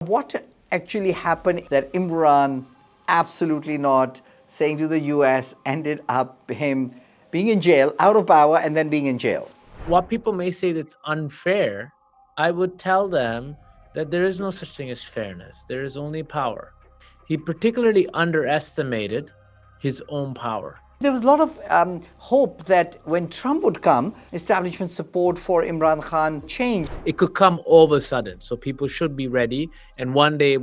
What actually happened that Imran, absolutely not, saying to the US, ended up him being in jail, out of power, and then being in jail? While people may say that's unfair, I would tell them that there is no such thing as fairness. There is only power. He particularly underestimated his own power. There was a lot of hope that when Trump would come, establishment support for Imran Khan changed. It could come all of a sudden, so people should be ready. And one day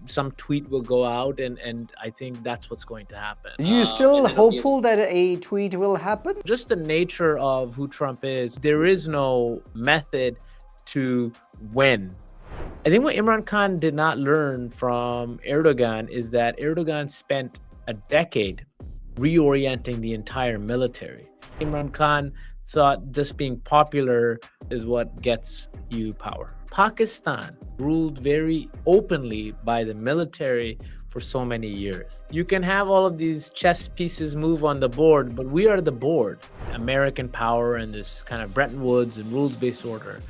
some tweet will go out, and I think that's what's going to happen. Are you still hopeful that a tweet will happen? Just the nature of who Trump is, there is no method to win. I think what Imran Khan did not learn from Erdogan is that Erdogan spent a decade reorienting the entire military. Imran Khan thought just being popular is what gets you power. Pakistan ruled very openly by the military for so many years. You can have all of these chess pieces move on the board, but we are the board. American power and this kind of Bretton Woods and rules-based order.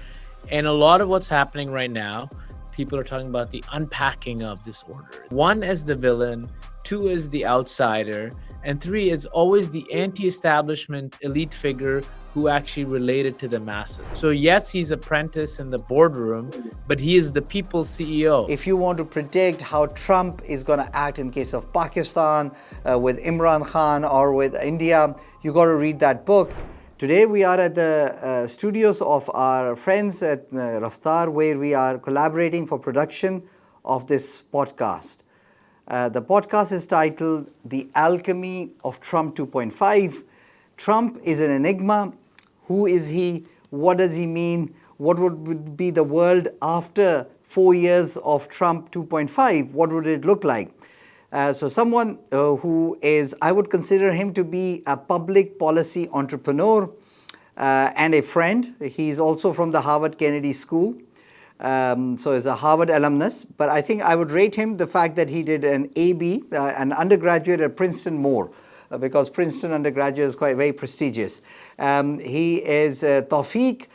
And a lot of what's happening right now, people are talking about the unpacking of this order. One as the villain, two as the outsider, and three is always the anti-establishment elite figure who actually related to the masses. So yes, he's apprentice in the boardroom, but he is the people's CEO. If you want to predict how Trump is going to act in case of Pakistan, with Imran Khan, or with India, you got to read that book. Today we are at the studios of our friends at Raftar, where we are collaborating for production of this podcast. The podcast is titled The Alchemy of Trump 2.5. Trump is an enigma. Who is he? What does he mean? What would be the world after 4 years of Trump 2.5? What would it look like? So someone who is, I would consider him to be a public policy entrepreneur and a friend. He's also from the Harvard Kennedy School. So he's a Harvard alumnus, but I think I would rate him the fact that he did an AB, an undergraduate at Princeton more, because Princeton undergraduate is quite very prestigious. He is Taufeeq,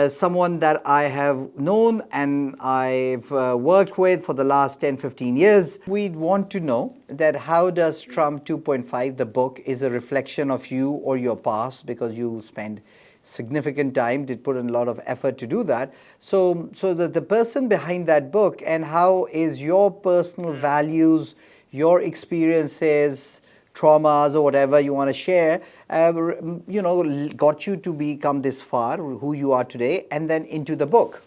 someone that I have known and I've worked with for the last 10-15 years. We'd want to know that how does Trump 2.5, the book, is a reflection of you or your past, because you spend significant time, did put in a lot of effort to do that. So the person behind that book, and how is your personal values, your experiences, traumas, or whatever you want to share, got you to become this far, who you are today, and then into the book?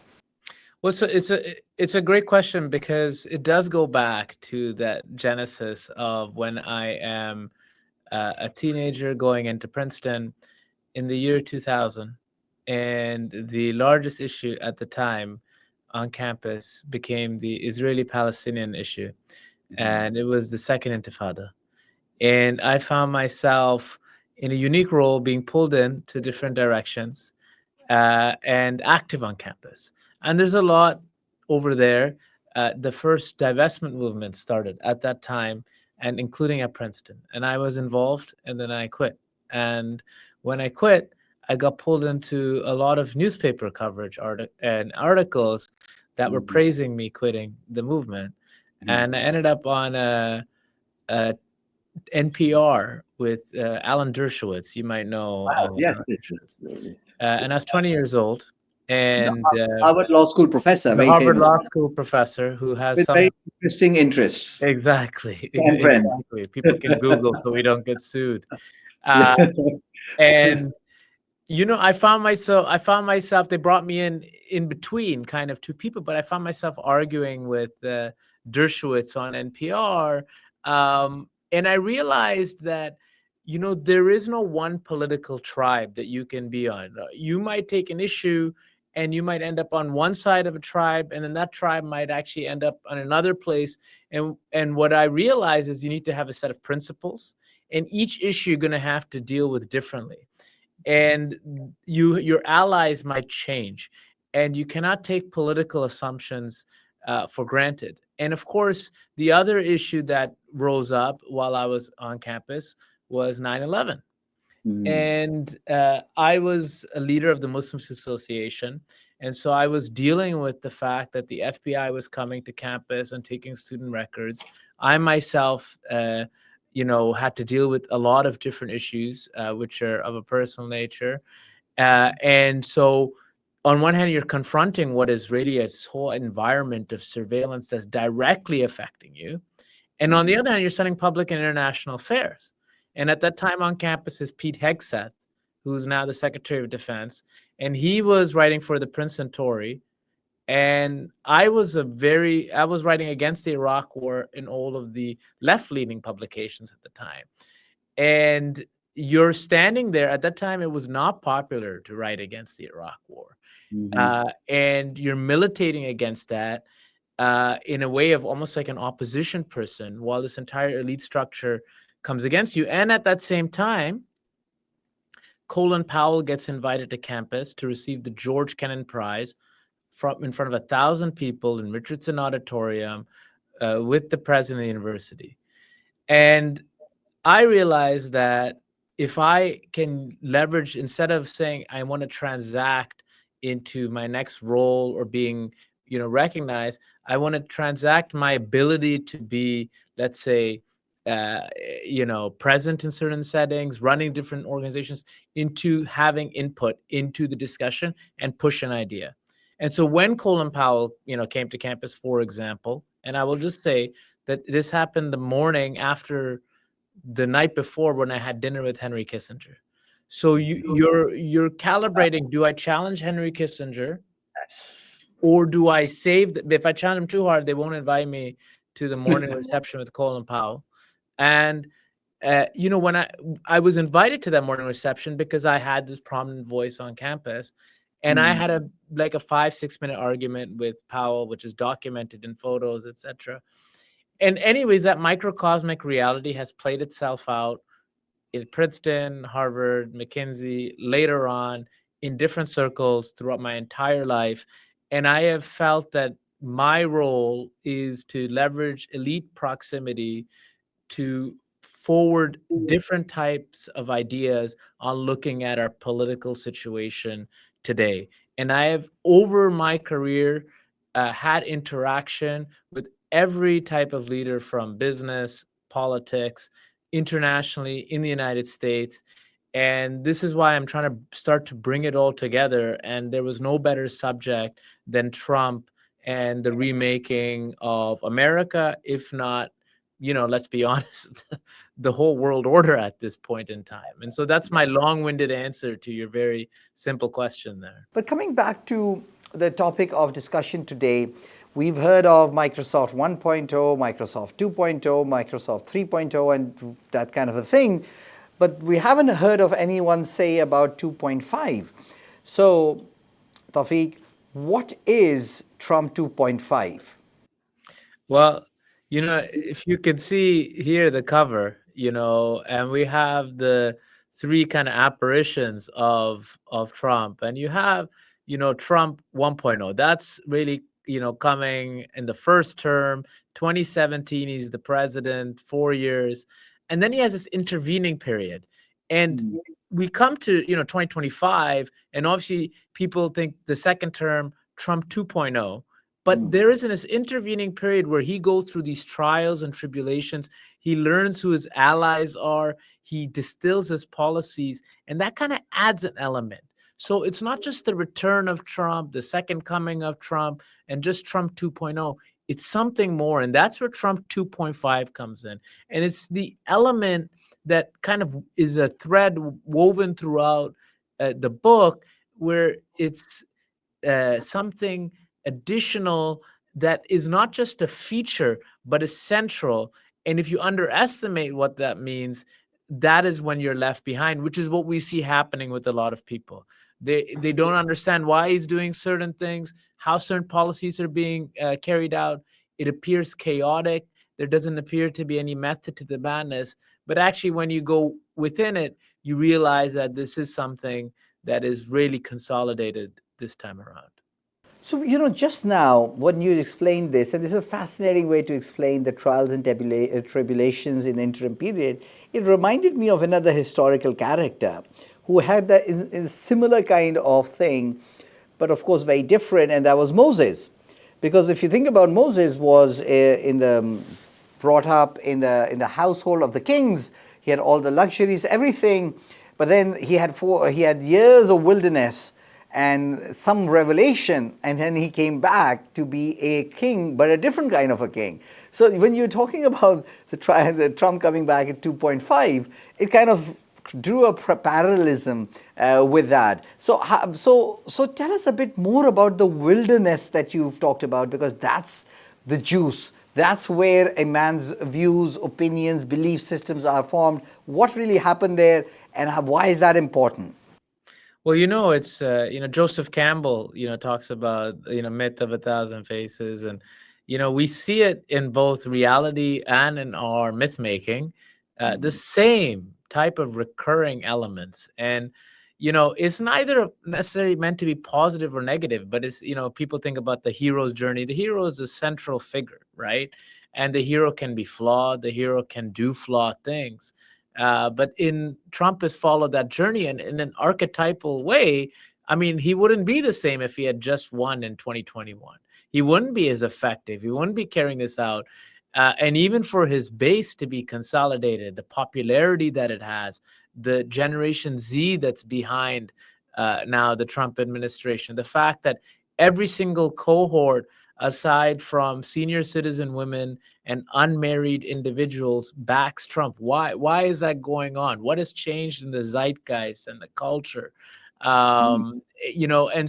Well, so it's a great question, because it does go back to that genesis of when I am a teenager going into Princeton in the year 2000, and the largest issue at the time on campus became the Israeli-Palestinian issue, and it was the second Intifada. And I found myself in a unique role, being pulled in to different directions and active on campus. And there's a lot over there. The first divestment movement started at that time, and including at Princeton. And I was involved, and then I quit. And when I quit, I got pulled into a lot of newspaper coverage and articles that were praising me quitting the movement. And I ended up on a NPR with Alan Dershowitz. You might know. Yes. And I was 20 years old. And Harvard Law School professor. the Harvard Law School professor who has with some very interesting interests. exactly. Exactly. People can Google so we don't get sued. And I found myself, they brought me in between kind of two people, but I found myself arguing with Dershowitz on NPR. And I realized that, there is no one political tribe that you can be on. You might take an issue and you might end up on one side of a tribe, and then that tribe might actually end up on another place. And what I realized is you need to have a set of principles, and each issue you're going to have to deal with differently. And your allies might change, and you cannot take political assumptions for granted. And of course, the other issue that rose up while I was on campus was 9/11. And I was a leader of the Muslims Association, And so I was dealing with the fact that the FBI was coming to campus and taking student records. I myself, had to deal with a lot of different issues, which are of a personal nature. And so, on one hand, you're confronting what is really a whole environment of surveillance that's directly affecting you. And on the other hand, you're studying public and international affairs. And at that time on campus is Pete Hegseth, who's now the Secretary of Defense. And he was writing for the Princeton Tory. And I was writing against the Iraq War in all of the left-leaning publications at the time. And you're standing there. At that time, it was not popular to write against the Iraq War. And you're militating against that in a way of almost like an opposition person, while this entire elite structure comes against you. And at that same time, Colin Powell gets invited to campus to receive the George Kennan Prize in front of 1,000 people in Richardson Auditorium with the president of the university. And I realized that if I can leverage, instead of saying I want to transact into my next role or being recognized, I want to transact my ability to be, let's say, present in certain settings, running different organizations, into having input into the discussion and push an idea. And so when Colin Powell, came to campus, for example, and I will just say that this happened the morning after the night before when I had dinner with Henry Kissinger. So you're calibrating, do I challenge Henry Kissinger? Or do I save if I challenge him too hard, they won't invite me to the morning reception with Colin Powell. And when I was invited to that morning reception because I had this prominent voice on campus, and I had a 5-6 minute argument with Powell, which is documented in photos, etc. And anyways, that microcosmic reality has played itself out in Princeton, Harvard, McKinsey, later on in different circles throughout my entire life. And I have felt that my role is to leverage elite proximity to forward different types of ideas on looking at our political situation today. And I have, over my career, had interaction with every type of leader from business, politics, internationally, in the United States. And this is why I'm trying to start to bring it all together. And there was no better subject than Trump and the remaking of America, if not, let's be honest, the whole world order at this point in time. And so that's my long-winded answer to your very simple question there. But coming back to the topic of discussion today, we've heard of Microsoft 1.0, Microsoft 2.0, Microsoft 3.0, and that kind of a thing. But we haven't heard of anyone say about 2.5. So, Taufeeq, what is Trump 2.5? Well, if you can see here the cover, and we have the three kind of apparitions of Trump, and you have, Trump 1.0. That's really, coming in the first term, 2017, he's the president, 4 years. And then he has this intervening period. And we come to, 2025, and obviously people think the second term, Trump 2.0. But there is this intervening period where he goes through these trials and tribulations. He learns who his allies are. He distills his policies, and that kind of adds an element. So it's not just the return of Trump, the second coming of Trump, and just Trump 2.0. It's something more, and that's where Trump 2.5 comes in. And it's the element that kind of is a thread woven throughout the book, where it's something additional that is not just a feature, but is central. And if you underestimate what that means, that is when you're left behind, which is what we see happening with a lot of people. They don't understand why he's doing certain things, how certain policies are being carried out. It appears chaotic. There doesn't appear to be any method to the madness. But actually, when you go within it, you realize that this is something that is really consolidated this time around. So, just now, when you explained this, and this is a fascinating way to explain the trials and tribulations in the interim period, it reminded me of another historical character who had a similar kind of thing. but of course very different, and that was Moses. Because if you think about Moses was brought up in the household of the kings. He had all the luxuries, everything, but then he had years of wilderness and some revelation, and then he came back to be a king, but a different kind of a king. So when you're talking about the Trump coming back at 2.5, it kind of drew a parallelism with that. So tell us a bit more about the wilderness that you've talked about, because that's the juice. That's where a man's views, opinions, belief systems are formed. What really happened there, and why is that important? Well, it's Joseph Campbell, talks about myth of a thousand faces, and we see it in both reality and in our myth making, the same type of recurring elements, and it's neither necessarily meant to be positive or negative, but it's people think about the hero's journey. The hero is a central figure, right? And the hero can be flawed. The hero can do flawed things. But Trump has followed that journey, and in an archetypal way. I mean, he wouldn't be the same if he had just won in 2021. He wouldn't be as effective. He wouldn't be carrying this out. And even for his base to be consolidated, the popularity that it has, the Generation Z that's behind now the Trump administration, the fact that every single cohort, aside from senior citizen women and unmarried individuals, backs Trump. Why is that going on? What has changed in the zeitgeist and the culture? And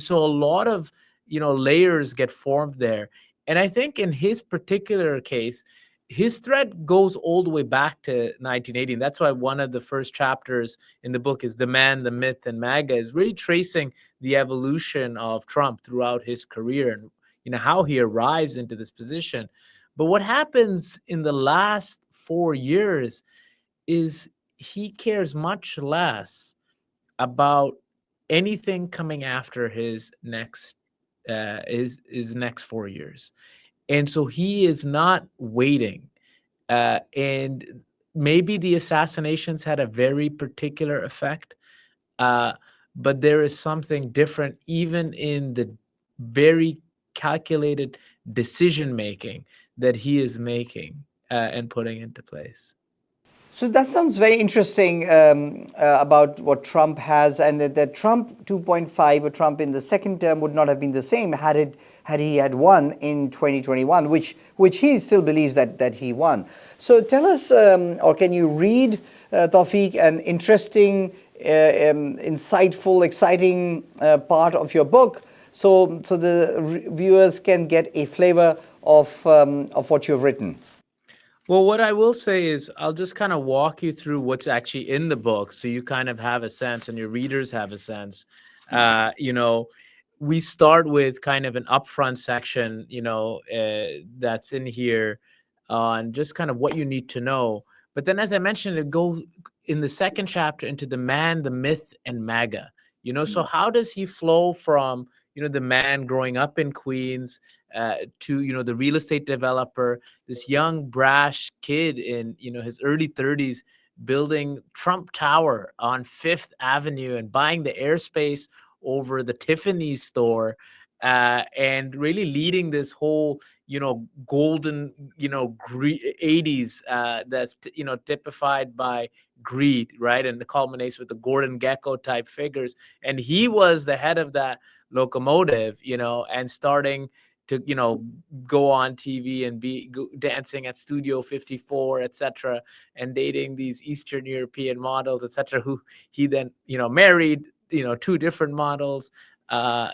so a lot of layers get formed there. And I think in his particular case, his thread goes all the way back to 1980. And that's why one of the first chapters in the book is The Man, the Myth, and MAGA, is really tracing the evolution of Trump throughout his career and how he arrives into this position. But what happens in the last 4 years is he cares much less about anything coming after his next 4 years. And so he is not waiting. And maybe the assassinations had a very particular effect, but there is something different even in the very calculated decision making that he is making and putting into place. So that sounds very interesting about what Trump has, and that Trump 2.5 or Trump in the second term would not have been the same had he had won in 2021, which he still believes that he won. So tell us, or can you read, Taufeeq, an interesting, insightful, exciting part of your book, so the viewers can get a flavor of what you've written. Well, what I will say is I'll just kind of walk you through what's actually in the book so you kind of have a sense and your readers have a sense. We start with kind of an upfront section, that's in here on just kind of what you need to know. But then, as I mentioned, it goes in the second chapter into the man, the myth, and MAGA. So how does he flow from, the man growing up in Queens to, the real estate developer, this young, brash kid in, his early 30s, building Trump Tower on Fifth Avenue and buying the airspace over the Tiffany's store, and really leading this whole, golden, 80s that's, typified by greed, right? And the culminates with the Gordon Gekko type figures. And he was the head of that locomotive, and starting to, go on TV and be dancing at Studio 54, etc., and dating these Eastern European models, etc., who he then, married, two different models,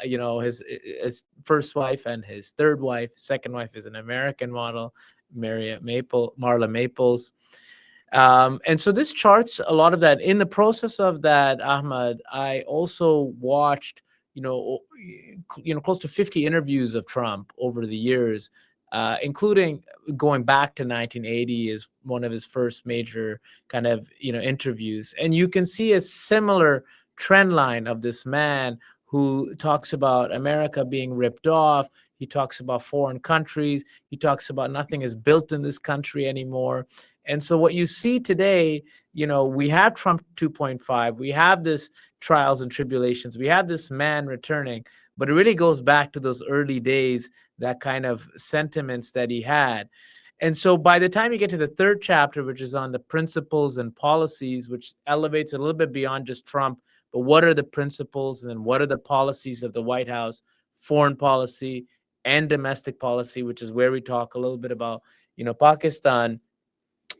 his first wife and his third wife. Second wife is an American model, Marla Maples. And so this charts a lot of that. In the process of that, Ahmad, I also watched, close to 50 interviews of Trump over the years, including going back to 1980 is one of his first major kind of, interviews. And you can see a similar trend line of this man who talks about America being ripped off. He talks about foreign countries. He talks about nothing is built in this country anymore. And so what you see today, we have Trump 2.5. We have this trials and tribulations. We have this man returning. but it really goes back to those early days, that kind of sentiments that he had. And so by the time you get to the third chapter, which is on the principles and policies, which elevates a little bit beyond just Trump, but what are the principles and then what are the policies of the White House, foreign policy and domestic policy, which is where we talk a little bit about, Pakistan.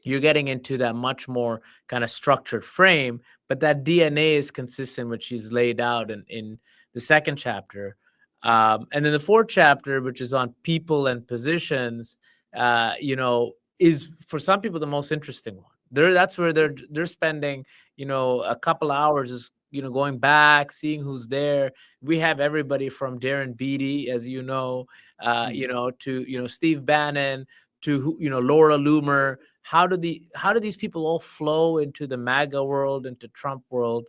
You're getting into that much more kind of structured frame, but that DNA is consistent, which he's laid out in the second chapter. And then the fourth chapter, which is on people and positions, is for some people the most interesting one. That's where they're spending, a couple hours just, going back, seeing who's there. We have everybody from Darren Beatty, as you know, to Steve Bannon, to Laura Loomer. How do these people all flow into the MAGA world, into Trump world?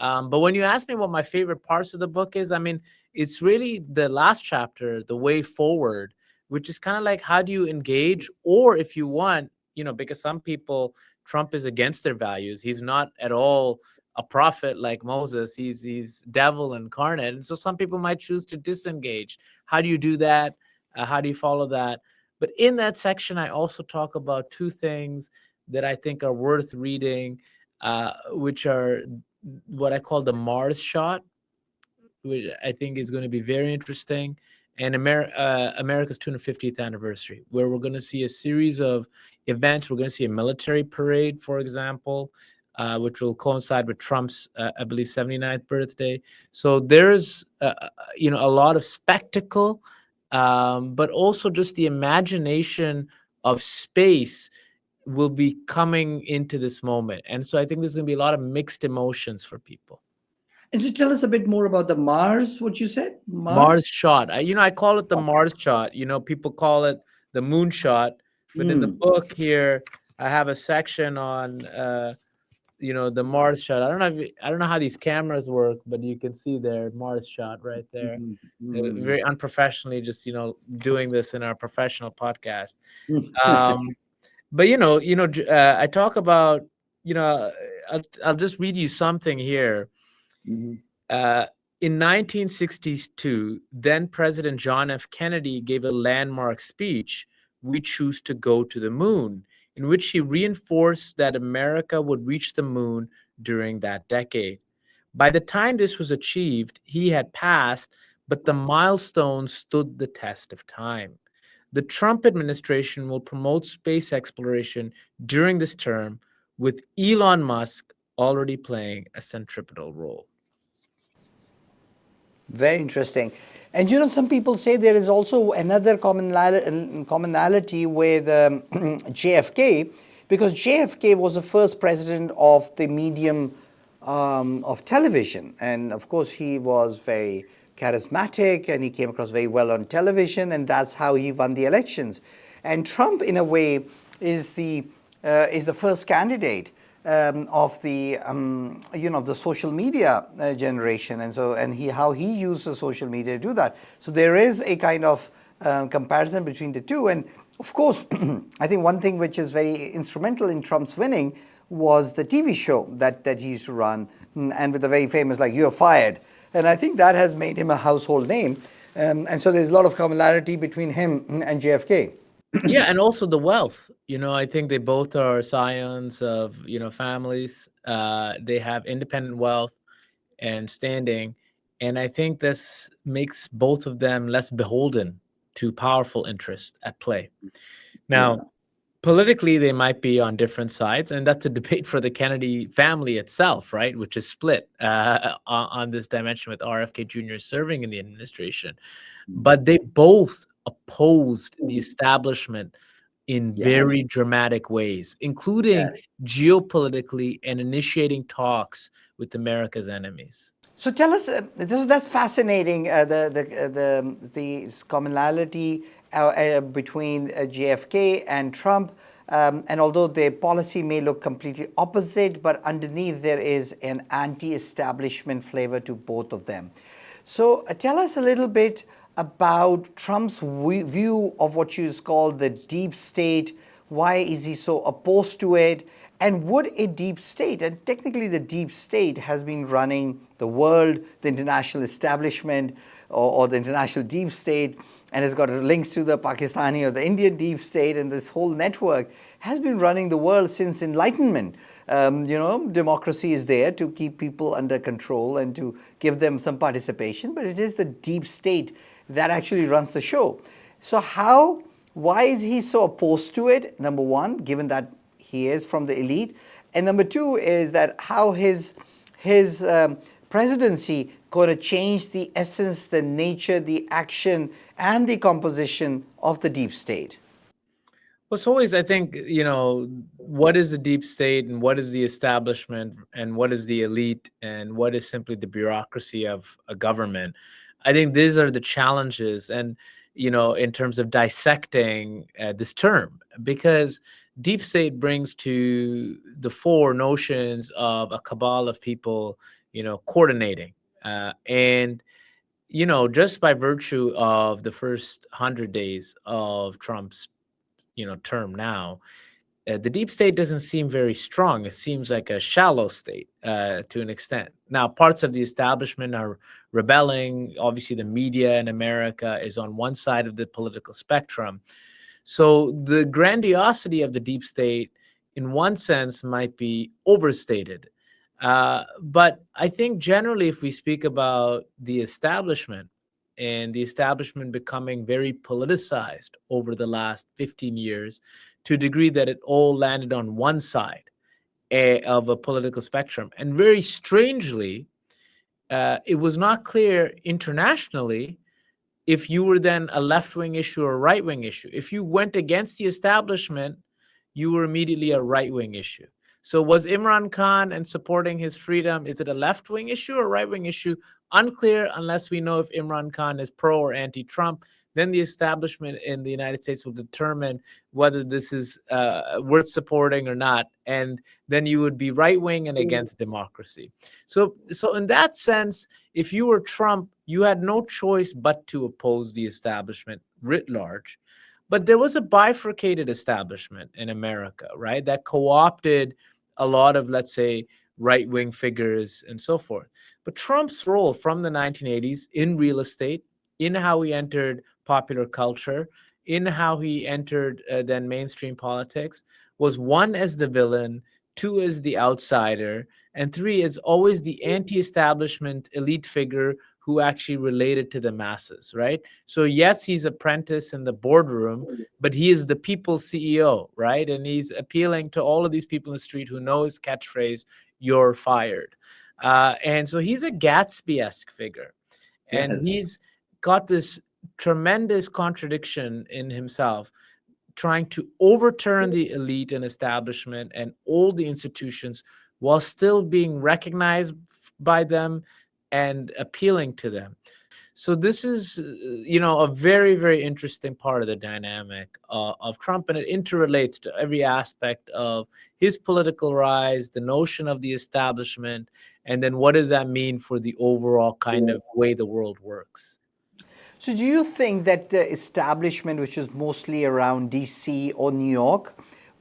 But when you ask me what my favorite parts of the book is, I mean, it's really the last chapter, the way forward, which is kind of like, how do you engage? Or if you want, because some people, Trump is against their values. He's not at all a prophet like Moses. He's devil incarnate. And so some people might choose to disengage. How do you do that? How do you follow that? But in that section, I also talk about two things that I think are worth reading, which are what I call the Mars shot, which I think is going to be very interesting, and America's 250th anniversary, where we're going to see a series of events. We're going to see a military parade, for example, which will coincide with Trump's, I believe, 79th birthday. So there's, a lot of spectacle, but also just the imagination of space will be coming into this moment. And so I think there's going to be a lot of mixed emotions for people. And so tell us a bit more about the Mars, what you said? Mars Mars? shot. I call it the Mars shot. People call it the moon shot. But in the book here, I have a section on, the Mars shot. I don't know how these cameras work, but you can see there, Mars shot right there. Very unprofessionally, just, doing this in our professional podcast. But I talk about, I'll just read you something here. In 1962, then President John F. Kennedy gave a landmark speech, "We Choose to Go to the Moon," in which he reinforced that America would reach the moon during that decade. By the time this was achieved, he had passed, but the milestone stood the test of time. The Trump administration will promote space exploration during this term, with Elon Musk already playing a centripetal role. Very interesting. And some people say there is also another commonality with JFK, because JFK was the first president of the medium of television. And of course, he was very charismatic and he came across very well on television, and that's how he won the elections. And Trump, in a way, is the first candidate of the the social media generation, and how he uses social media to do that. So there is a kind of comparison between the two. And of course, I think one thing which is very instrumental in Trump's winning was the TV show that he used to run, and with the very famous, like, "You're fired." And I think that has made him a household name. And so there's a lot of commonality between him and JFK. Yeah, and also the wealth. I think they both are scions of, families. They have independent wealth and standing. And I think this makes both of them less beholden to powerful interests at play. Now, politically, they might be on different sides, and that's a debate for the Kennedy family itself, right? Which is split on this dimension, with RFK Jr. serving in the administration. But they both opposed the establishment in very dramatic ways, including geopolitically and initiating talks with America's enemies. So tell us, that's fascinating. The commonality between JFK and Trump, and although their policy may look completely opposite, but underneath there is an anti-establishment flavor to both of them. So tell us a little bit about Trump's view of what you call the deep state. Why is he so opposed to it? And would a deep state, and technically the deep state has been running the world, the international establishment, or the international deep state, and has got links to the Pakistani or the Indian deep state, and this whole network has been running the world since Enlightenment. Democracy is there to keep people under control and to give them some participation, but it is the deep state that actually runs the show. So why is he so opposed to it? Number one, given that he is from the elite, and number two is that how his presidency going to change the essence, the nature, the action, and the composition of the deep state? Well, it's always, I think, what is the deep state and what is the establishment and what is the elite and what is simply the bureaucracy of a government. I think these are the challenges, and, in terms of dissecting this term, because deep state brings to the fore notions of a cabal of people, coordinating. And just by virtue of the first 100 days of Trump's term now, the deep state doesn't seem very strong. It seems like a shallow state to an extent. Now, parts of the establishment are rebelling. Obviously, the media in America is on one side of the political spectrum. So the grandiosity of the deep state, in one sense, might be overstated. But I think generally, if we speak about the establishment, and the establishment becoming very politicized over the last 15 years to a degree that it all landed on one side of a political spectrum. And very strangely, it was not clear internationally if you were then a left-wing issue or a right-wing issue. If you went against the establishment, you were immediately a right-wing issue. So was Imran Khan and supporting his freedom, is it a left-wing issue or right-wing issue? Unclear, unless we know if Imran Khan is pro or anti-Trump. Then the establishment in the United States will determine whether this is worth supporting or not. And then you would be right-wing and against democracy. So in that sense, if you were Trump, you had no choice but to oppose the establishment writ large. But there was a bifurcated establishment in America, right, that co-opted a lot of, let's say, right-wing figures and so forth. But Trump's role from the 1980s in real estate, in how he entered popular culture, in how he entered then mainstream politics, was one, as the villain, two, as the outsider, and three, as always the anti-establishment elite figure who actually related to the masses, right? So yes, he's apprentice in the boardroom, but he is the people's CEO, right? And he's appealing to all of these people in the street who know his catchphrase, "You're fired." And so he's a Gatsby-esque figure. And Yes. he's got this tremendous contradiction in himself, trying to overturn the elite and establishment and all the institutions while still being recognized by them and appealing to them. So this is, a very, very interesting part of the dynamic of Trump, and it interrelates to every aspect of his political rise, the notion of the establishment, and then what does that mean for the overall kind of way the world works. So do you think that the establishment, which is mostly around DC or New York,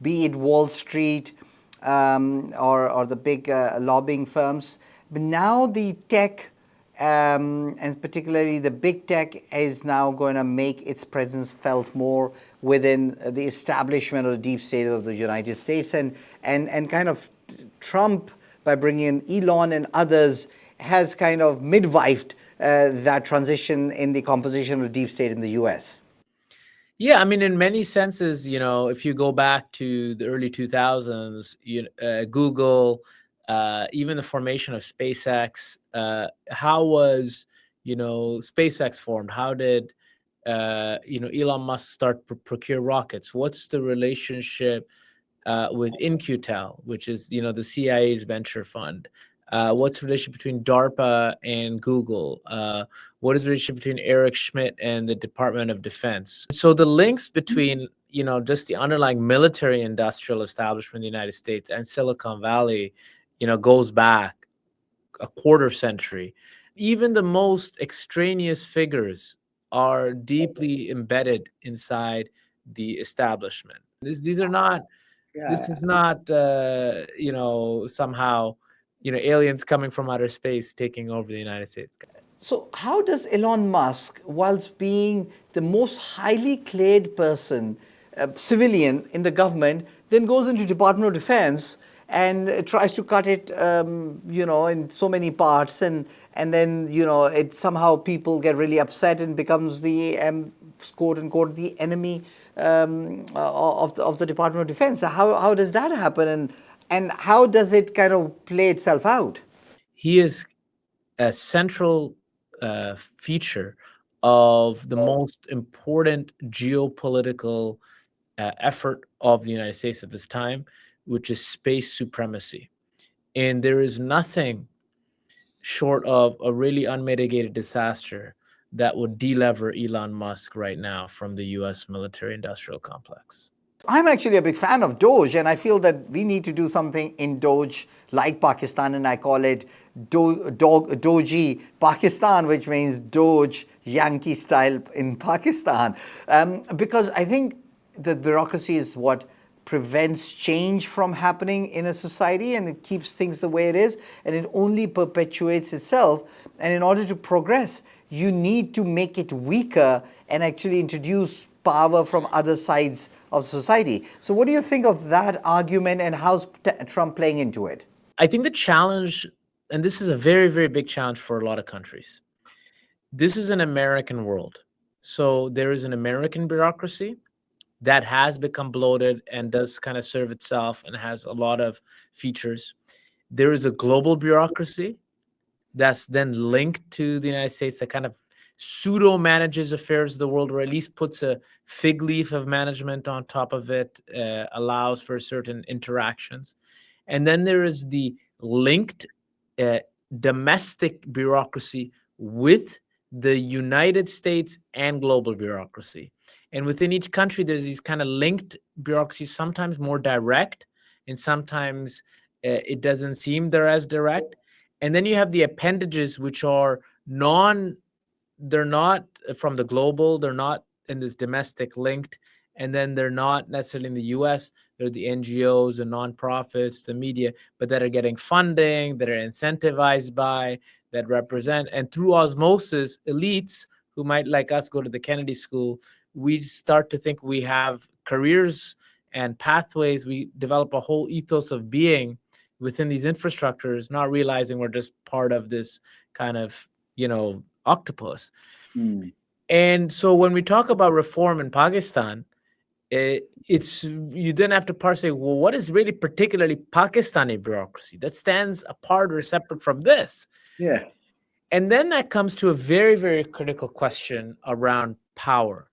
be it Wall Street or the big lobbying firms, but now the tech, and particularly the big tech, is now going to make its presence felt more within the establishment of the deep state of the United States, and kind of Trump, by bringing in Elon and others, has kind of midwifed that transition in the composition of the deep state in the US? Yeah, I mean, in many senses, if you go back to the early 2000s, Google, even the formation of SpaceX, how was, SpaceX formed? How did, Elon Musk start procure rockets? What's the relationship with InQtel, which is, the CIA's venture fund? What's the relationship between DARPA and Google? What is the relationship between Eric Schmidt and the Department of Defense? So the links between, just the underlying military industrial establishment in the United States and Silicon Valley, goes back a quarter century. Even the most extraneous figures are deeply embedded inside the establishment. These are not, this is not, somehow, aliens coming from outer space taking over the United States. So, how does Elon Musk, whilst being the most highly cleared person, civilian in the government, then goes into Department of Defense and tries to cut it, in so many parts, and then it somehow people get really upset and becomes the quote unquote the enemy of the Department of Defense. How does that happen, and how does it kind of play itself out? He is a central feature of the most important geopolitical effort of the United States at this time, which is space supremacy. And there is nothing short of a really unmitigated disaster that would delever Elon Musk right now from the US military industrial complex. I'm actually a big fan of Doge, and I feel that we need to do something in Doge like Pakistan, and I call it Doji Pakistan, which means Doge Yankee style in Pakistan. Because I think the bureaucracy is what prevents change from happening in a society, and it keeps things the way it is, and it only perpetuates itself. And in order to progress, you need to make it weaker and actually introduce power from other sides of society. So what do you think of that argument, and how's Trump playing into it? I think the challenge, and this is a very, very big challenge for a lot of countries, this is an American world. So there is an American bureaucracy that has become bloated and does kind of serve itself and has a lot of features. There is a global bureaucracy that's then linked to the United States that kind of pseudo manages affairs of the world, or at least puts a fig leaf of management on top of it, allows for certain interactions. And then there is the linked domestic bureaucracy with the United States and global bureaucracy. And within each country, there's these kind of linked bureaucracies, sometimes more direct, and sometimes it doesn't seem they're as direct. And then you have the appendages, which are they're not from the global, they're not in this domestic linked, and then they're not necessarily in the US. They're the NGOs, the nonprofits, the media, but that are getting funding, that are incentivized by, that represent, and through osmosis, elites who might, like us, go to the Kennedy School, we start to think we have careers and pathways. We develop a whole ethos of being within these infrastructures, not realizing we're just part of this kind of, octopus. And so when we talk about reform in Pakistan, it's you then have to parse, say, well, what is really particularly Pakistani bureaucracy that stands apart or separate from this? Yeah. And then that comes to a very, very critical question around power.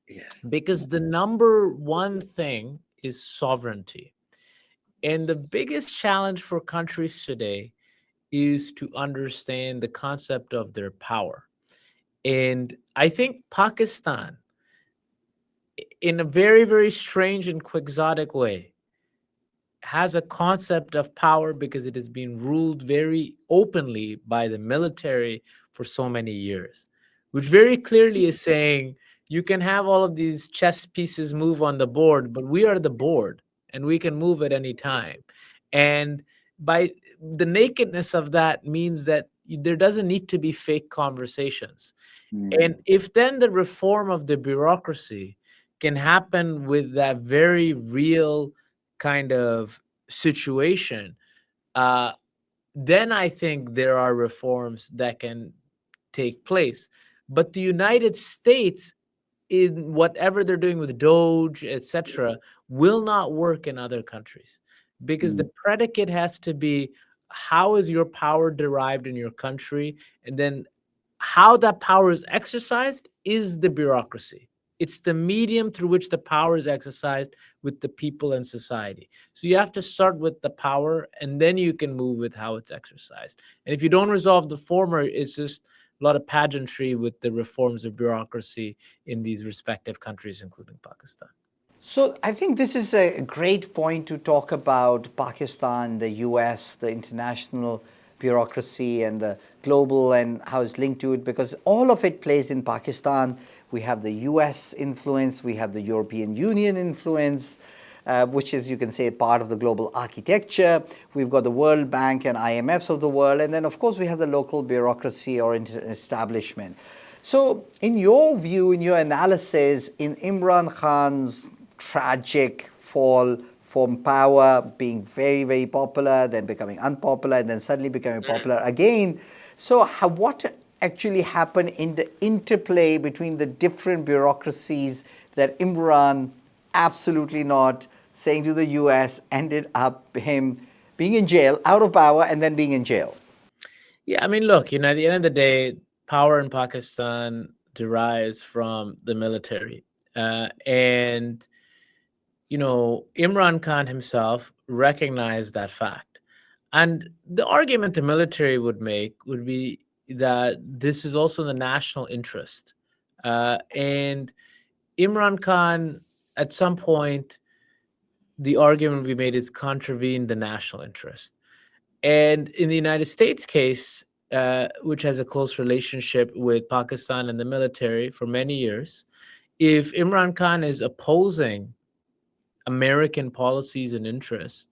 Yes. Because the number one thing is sovereignty. And the biggest challenge for countries today is to understand the concept of their power. And I think Pakistan, in a very, very strange and quixotic way, has a concept of power because it has been ruled very openly by the military for so many years, which very clearly is saying you can have all of these chess pieces move on the board, but we are the board and we can move at any time. And by the nakedness of that means that there doesn't need to be fake conversations. And if then the reform of the bureaucracy can happen with that very real kind of situation, then I think there are reforms that can take place. But the United States, in whatever they're doing with Doge, etc., will not work in other countries because the predicate has to be, how is your power derived in your country? And then how that power is exercised is the bureaucracy. It's the medium through which the power is exercised with the people and society. So you have to start with the power, and then you can move with how it's exercised. And if you don't resolve the former, it's just a lot of pageantry with the reforms of bureaucracy in these respective countries, including Pakistan. So I think this is a great point to talk about Pakistan, the US, the international bureaucracy, and the global, and how it's linked to it, because all of it plays in Pakistan. We have the US influence, we have the European Union influence, which is, you can say, part of the global architecture. We've got the World Bank and IMFs of the world. And then, of course, we have the local bureaucracy or establishment. So in your view, in your analysis, in Imran Khan's tragic fall from power, being very, very popular, then becoming unpopular, and then suddenly becoming popular again. So what actually happened in the interplay between the different bureaucracies that Imran, absolutely not, saying to the US, ended up him being in jail, out of power, and then being in jail? Yeah, I mean, look, at the end of the day, power in Pakistan derives from the military. And Imran Khan himself recognized that fact. And the argument the military would make would be that this is also the national interest. And Imran Khan, at some point, the argument we made is contravened the national interest. And in the United States case, which has a close relationship with Pakistan and the military for many years, if Imran Khan is opposing American policies and interests,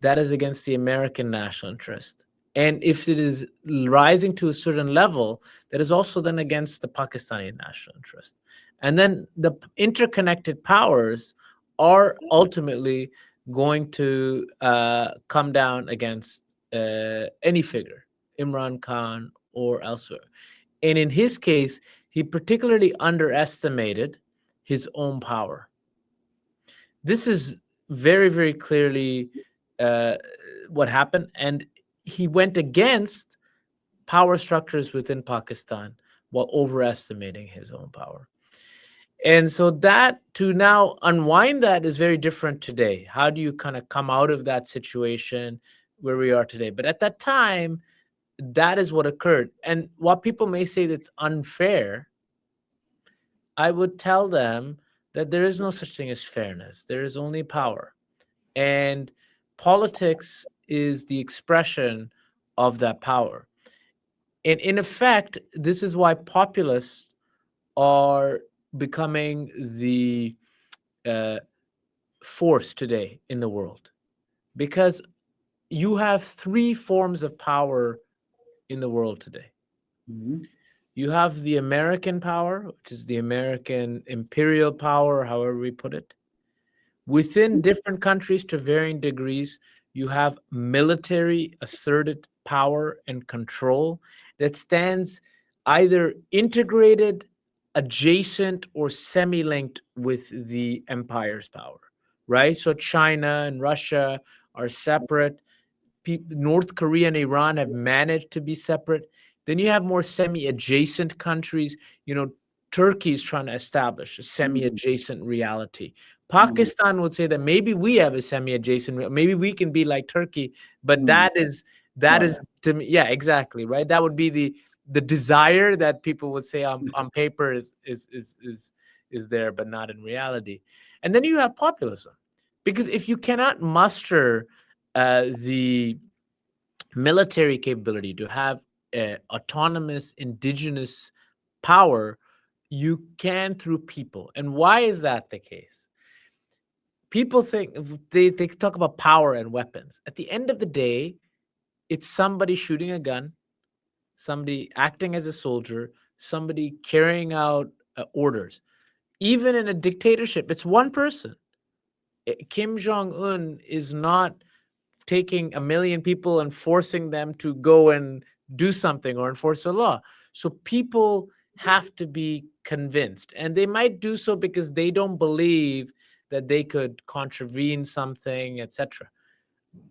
that is against the American national interest. And if it is rising to a certain level, that is also then against the Pakistani national interest. And then the interconnected powers are ultimately going to come down against any figure, Imran Khan or elsewhere. And in his case, he particularly underestimated his own power. This is very, very clearly what happened. And he went against power structures within Pakistan while overestimating his own power. And so that, to now unwind that, is very different today. How do you kind of come out of that situation where we are today? But at that time, that is what occurred. And while people may say that's unfair, I would tell them that there is no such thing as fairness. There is only power. And politics is the expression of that power. And in effect, this is why populists are becoming the force today in the world. Because you have three forms of power in the world today. Mm-hmm. You have the American power, which is the American imperial power, however we put it. Within different countries to varying degrees, you have military asserted power and control that stands either integrated, adjacent, or semi-linked with the empire's power, right? So China and Russia are separate. North Korea and Iran have managed to be separate. Then you have more semi-adjacent countries. Turkey is trying to establish a semi-adjacent reality. Pakistan would say that maybe we have a semi-adjacent, maybe we can be like Turkey, but that is to me, yeah, exactly, right? That would be the desire that people would say on paper is there, but not in reality. And then you have populism, because if you cannot muster the military capability to have autonomous indigenous power, you can through people. And why is that the case? People think they talk about power and weapons. At the end of the day, it's somebody shooting a gun, somebody acting as a soldier, somebody carrying out orders. Even in a dictatorship, it's one person. Kim Jong-un is not taking 1 million people and forcing them to go and do something or enforce a law. So people have to be convinced, and they might do so because they don't believe that they could contravene something, etc.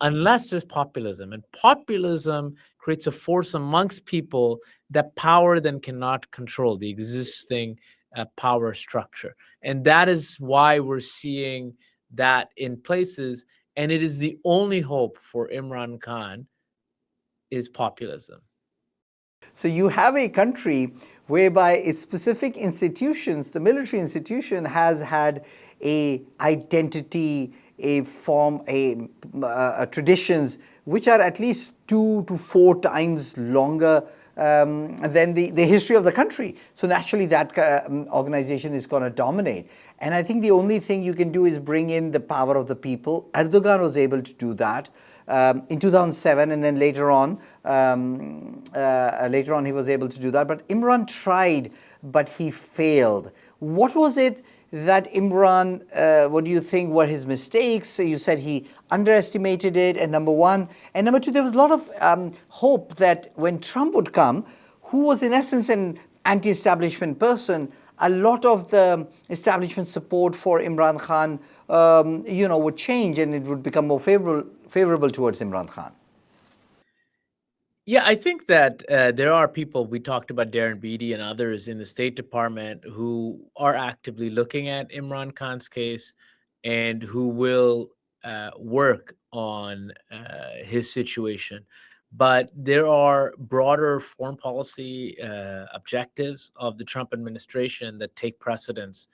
Unless there's populism, and populism creates a force amongst people that power then cannot control, the existing power structure. And that is why we're seeing that in places, and it is the only hope for Imran Khan is populism. So you have a country whereby its specific institutions, the military institution, has had a identity, a form, a traditions which are at least 2 to 4 times longer than the history of the country. So naturally that organization is going to dominate. And I think the only thing you can do is bring in the power of the people. Erdogan was able to do that in 2007, and then later on he was able to do that. But Imran tried, but he failed. What was it that Imran, what do you think were his mistakes? You said he underestimated it, and number one. And number two, there was a lot of hope that when Trump would come, who was in essence an anti-establishment person, a lot of the establishment support for Imran Khan, would change and it would become more favorable towards Imran Khan. Yeah, I think that there are people, we talked about Darren Beattie and others in the State Department who are actively looking at Imran Khan's case and who will work on his situation. But there are broader foreign policy objectives of the Trump administration that take precedence.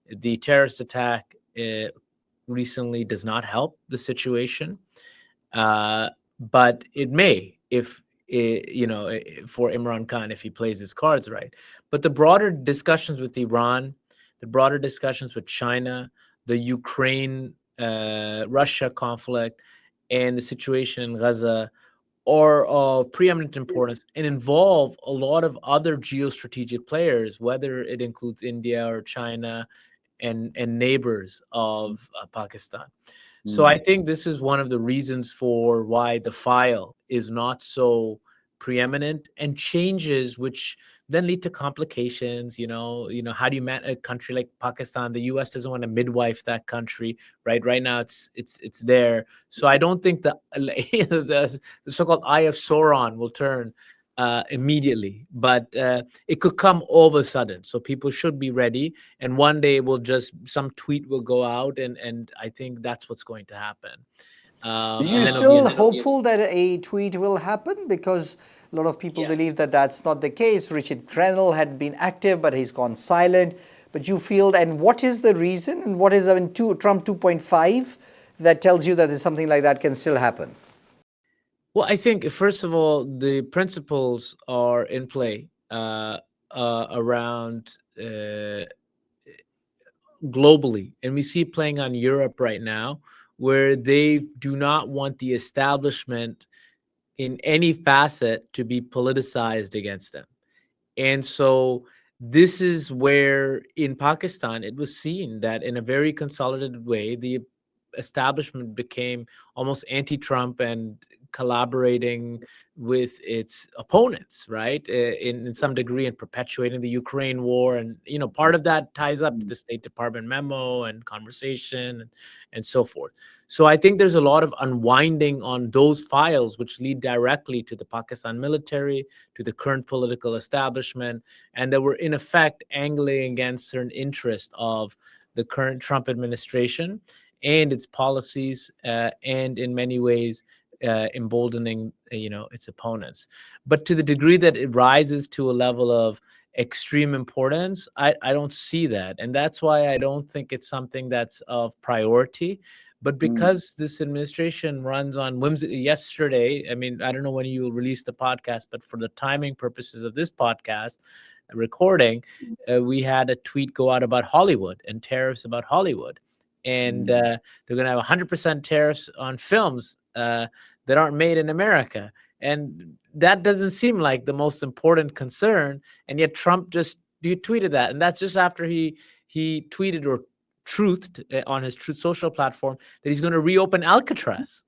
The terrorist attack recently does not help the situation, but it may if for Imran Khan if he plays his cards right. But the broader discussions with Iran, the broader discussions with China, the Ukraine Russia conflict, and the situation in Gaza are of preeminent importance and involve a lot of other geostrategic players, whether it includes India or China and neighbors of Pakistan. So I think this is one of the reasons for why the file is not so preeminent, and changes which then lead to complications. How do you manage a country like Pakistan? The U.S. doesn't want to midwife that country, right? Right now, it's there. So I don't think the so-called Eye of Sauron will turn immediately, but it could come all of a sudden. So people should be ready, and one day some tweet will go out, and I think that's what's going to happen. Are you still hopeful that a tweet will happen? Because a lot of people believe that that's not the case. Richard Grenell had been active, but he's gone silent. But you feel, and what is the reason, and what is Trump 2.5 that tells you that something like that can still happen? Well, I think, first of all, the principles are in play around globally. And we see playing on Europe right now, where they do not want the establishment in any facet to be politicized against them. And so this is where in Pakistan, it was seen that in a very consolidated way, the establishment became almost anti-Trump and collaborating with its opponents, right? In some degree, in perpetuating the Ukraine war. And, part of that ties up to the State Department memo and conversation and so forth. So I think there's a lot of unwinding on those files, which lead directly to the Pakistan military, to the current political establishment, and that were in effect angling against certain interests of the current Trump administration and its policies, and in many ways emboldening its opponents. But to the degree that it rises to a level of extreme importance, I don't see that. And that's why I don't think it's something that's of priority. But because this administration runs on whimsy, yesterday, I mean, I don't know when you will release the podcast, but for the timing purposes of this podcast recording, we had a tweet go out about Hollywood and tariffs about Hollywood. And they're going to have 100% tariffs on films that aren't made in America. And that doesn't seem like the most important concern. And yet Trump just tweeted that. And that's just after he tweeted or truthed on his Truth Social platform that he's going to reopen Alcatraz.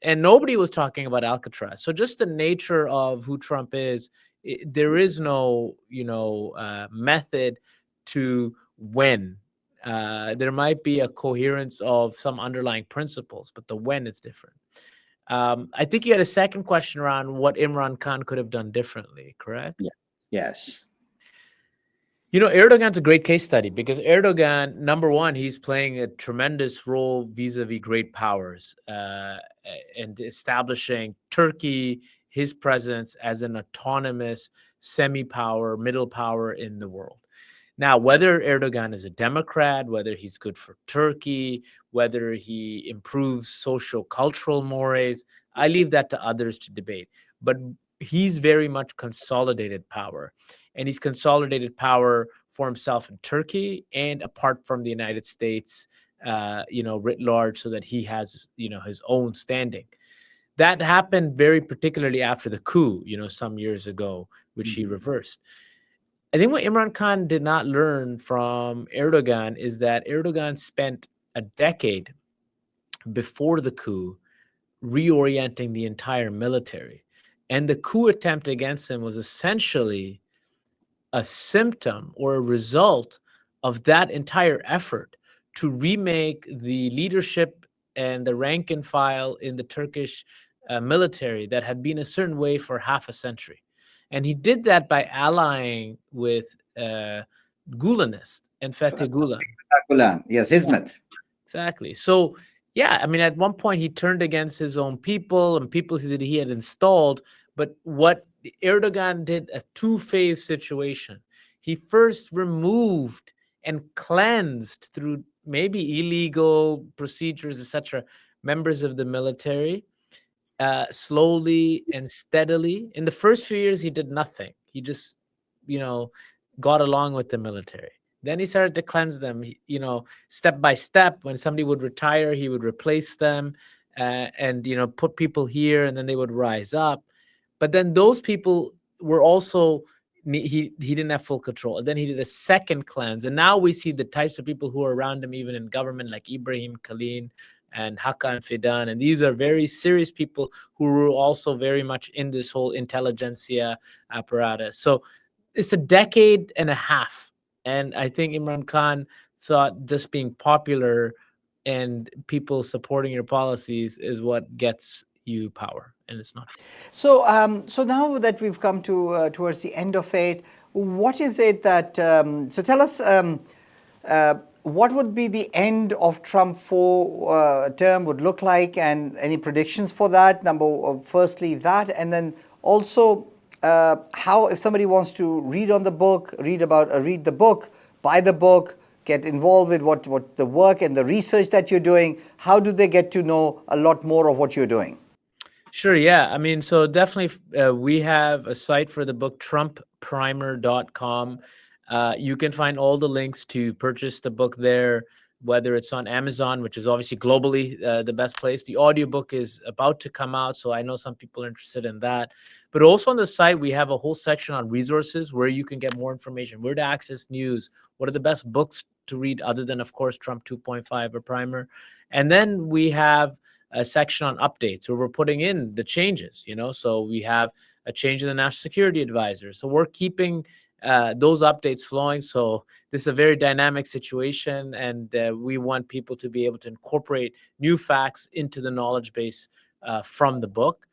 And nobody was talking about Alcatraz. So just the nature of who Trump is, there is no, method to when. There might be a coherence of some underlying principles, but the when is different. I think you had a second question around what Imran Khan could have done differently, correct? Yeah. Yes. Erdogan's a great case study because Erdogan, number one, he's playing a tremendous role vis-a-vis great powers and establishing Turkey, his presence as an autonomous semi-power, middle power in the world. Now, whether Erdogan is a Democrat, whether he's good for Turkey, whether he improves social cultural mores, I leave that to others to debate. But he's very much consolidated power. And he's consolidated power for himself in Turkey and apart from the United States, writ large, so that he has, his own standing. That happened very particularly after the coup, some years ago, which he reversed. I think what Imran Khan did not learn from Erdogan is that Erdogan spent a decade before the coup reorienting the entire military. And the coup attempt against him was essentially a symptom or a result of that entire effort to remake the leadership and the rank and file in the Turkish military that had been a certain way for half a century. And he did that by allying with Gulenist and Fethullah Gulen. Yes, Hizmet. Exactly. So, yeah, I mean, at one point he turned against his own people and people that he had installed. But what Erdogan did, a two-phase situation. He first removed and cleansed through maybe illegal procedures, etc., members of the military, slowly and steadily. In the first few years, he did nothing. He just, got along with the military. Then he started to cleanse them, step by step. When somebody would retire, he would replace them and, put people here, and then they would rise up. But then those people were also, he didn't have full control. And then he did a second cleanse. And now we see the types of people who are around him, even in government, like Ibrahim Kalin and Hakan Fidan. And these are very serious people who were also very much in this whole intelligentsia apparatus. So it's a decade and a half. And I think Imran Khan thought just being popular and people supporting your policies is what gets you power, and it's not. So, so now that we've come to towards the end of it, what is it that? So, tell us what would be the end of Trump term would look like, and any predictions for that? Firstly, that, and then also how, if somebody wants to read on the book, read the book, buy the book, get involved with what the work and the research that you're doing, how do they get to know a lot more of what you're doing? Sure, yeah. I mean, so definitely we have a site for the book, trumpprimer.com. You can find all the links to purchase the book there, whether it's on Amazon, which is obviously globally the best place. The audiobook is about to come out, so I know some people are interested in that. But also on the site, we have a whole section on resources where you can get more information, where to access news, what are the best books to read other than, of course, Trump 2.5 or Primer. And then we have a section on updates where we're putting in the changes, so we have a change in the national security advisor. So we're keeping those updates flowing. So this is a very dynamic situation, and we want people to be able to incorporate new facts into the knowledge base from the book.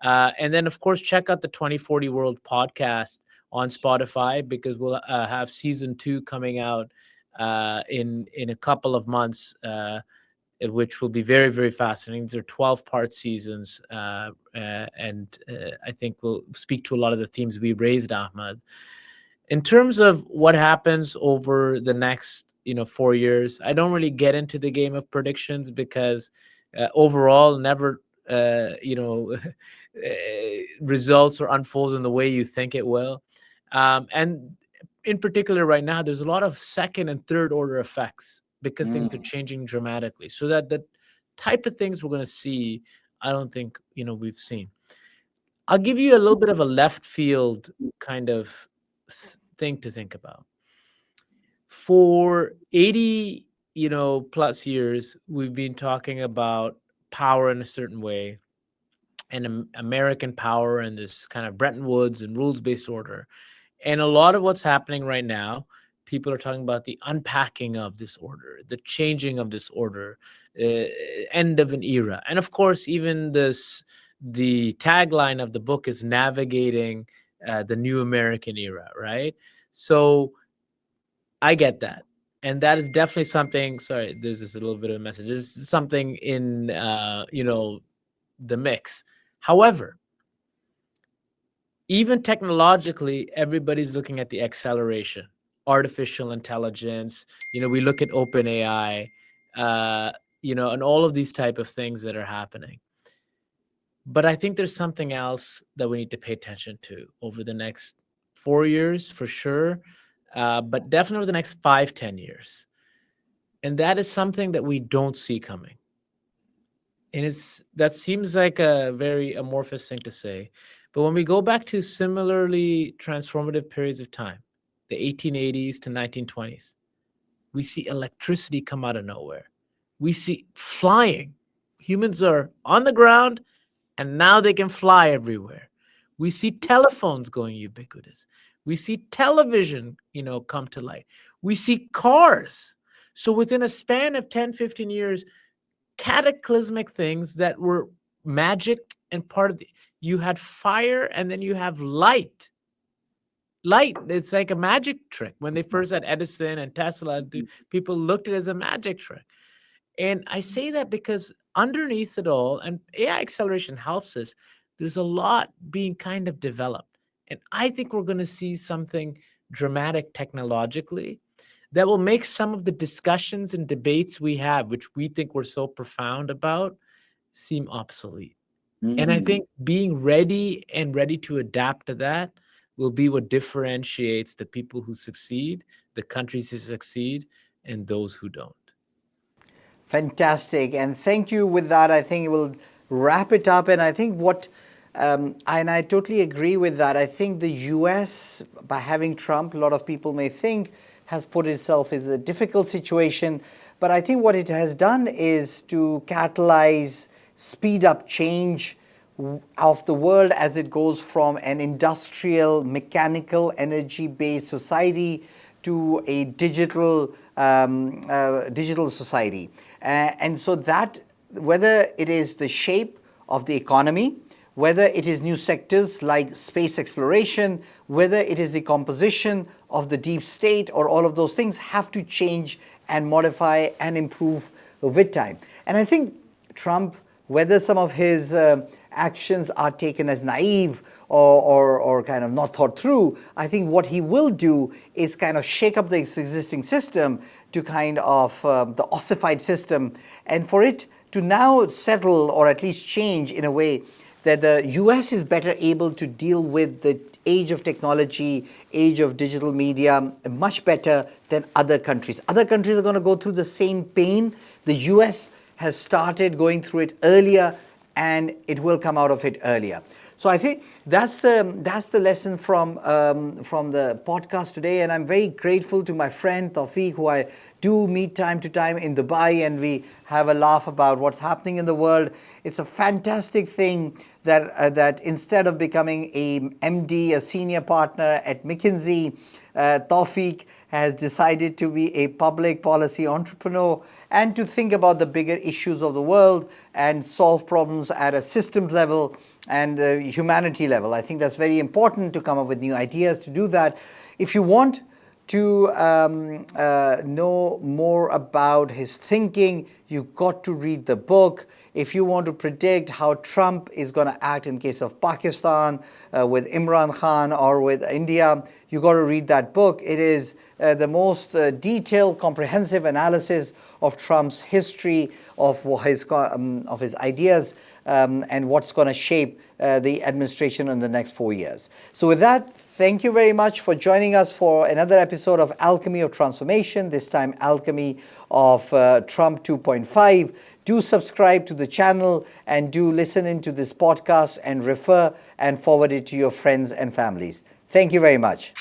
And then, of course, check out the 2040 World podcast on Spotify, because we'll have season 2 coming out in a couple of months, which will be very, very fascinating. These are 12-part seasons, and I think we'll speak to a lot of the themes we raised, Ahmad. In terms of what happens over the next, 4 years, I don't really get into the game of predictions, because overall, never, results or unfolds in the way you think it will. And in particular, right now, there's a lot of second and third order effects, because things are changing dramatically. So that the type of things we're going to see, I don't think, we've seen. I'll give you a little bit of a left field kind of thing to think about. For 80, plus years, we've been talking about power in a certain way, and American power, and this kind of Bretton Woods and rules-based order. And a lot of what's happening right now, people are talking about the unpacking of this order, the changing of this order, end of an era. And of course, even the tagline of the book is navigating the new American era, right? So I get that. And that is definitely something, sorry, there's just a little bit of a message. There's something in, the mix. However, even technologically, everybody's looking at the acceleration, artificial intelligence. We look at OpenAI, and all of these type of things that are happening. But I think there's something else that we need to pay attention to over the next 4 years, for sure. but definitely over the next 5-10 years. And that is something that we don't see coming. And that seems like a very amorphous thing to say. But when we go back to similarly transformative periods of time, the 1880s to 1920s, we see electricity come out of nowhere. We see flying. Humans are on the ground and now they can fly everywhere. We see telephones going ubiquitous. We see television, come to light. We see cars. So within a span of 10, 15 years, cataclysmic things that were magic and part of you had fire and then you have light. It's like a magic trick. When they first had Edison and Tesla, people looked at it as a magic trick. And I say that because underneath it all, and AI acceleration helps us, there's a lot being kind of developed. And I think we're going to see something dramatic technologically that will make some of the discussions and debates we have, which we think we're so profound about, seem obsolete. And I think being ready to adapt to that will be what differentiates the people who succeed, the countries who succeed, and those who don't. Fantastic. And thank you. With that, I think we'll wrap it up. And I think and I totally agree with that. I think the US, by having Trump, a lot of people may think, has put itself in a difficult situation. But I think what it has done is to catalyze, speed up change of the world as it goes from an industrial, mechanical, energy-based society to a digital society. And so that, whether it is the shape of the economy, whether it is new sectors like space exploration, whether it is the composition of the deep state, or all of those things have to change and modify and improve with time. And I think Trump, whether some of his actions are taken as naive or kind of not thought through, I think what he will do is kind of shake up the existing system to kind of the ossified system, and for it to now settle or at least change in a way that the US is better able to deal with the age of technology, age of digital media, much better than other countries. Other countries are going to go through the same pain. The US has started going through it earlier, and it will come out of it earlier. So I think that's the lesson from the podcast today, and I'm very grateful to my friend Taufeeq, who I do meet time to time in Dubai, and we have a laugh about what's happening in the world. It's a fantastic thing that instead of becoming a MD, a senior partner at McKinsey, Taufeeq has decided to be a public policy entrepreneur and to think about the bigger issues of the world and solve problems at a systems level and humanity level. I think that's very important to come up with new ideas to do that. If you want to know more about his thinking, you've got to read the book. If you want to predict how Trump is going to act in case of Pakistan, with Imran Khan, or with India, you've got to read that book. It is the most detailed, comprehensive analysis of Trump's history, of his ideas, and what's going to shape the administration in the next 4 years. So with that, thank you very much for joining us for another episode of Alchemy of Transformation, this time Alchemy of Trump 2.5. Do subscribe to the channel and do listen into this podcast and refer and forward it to your friends and families. Thank you very much.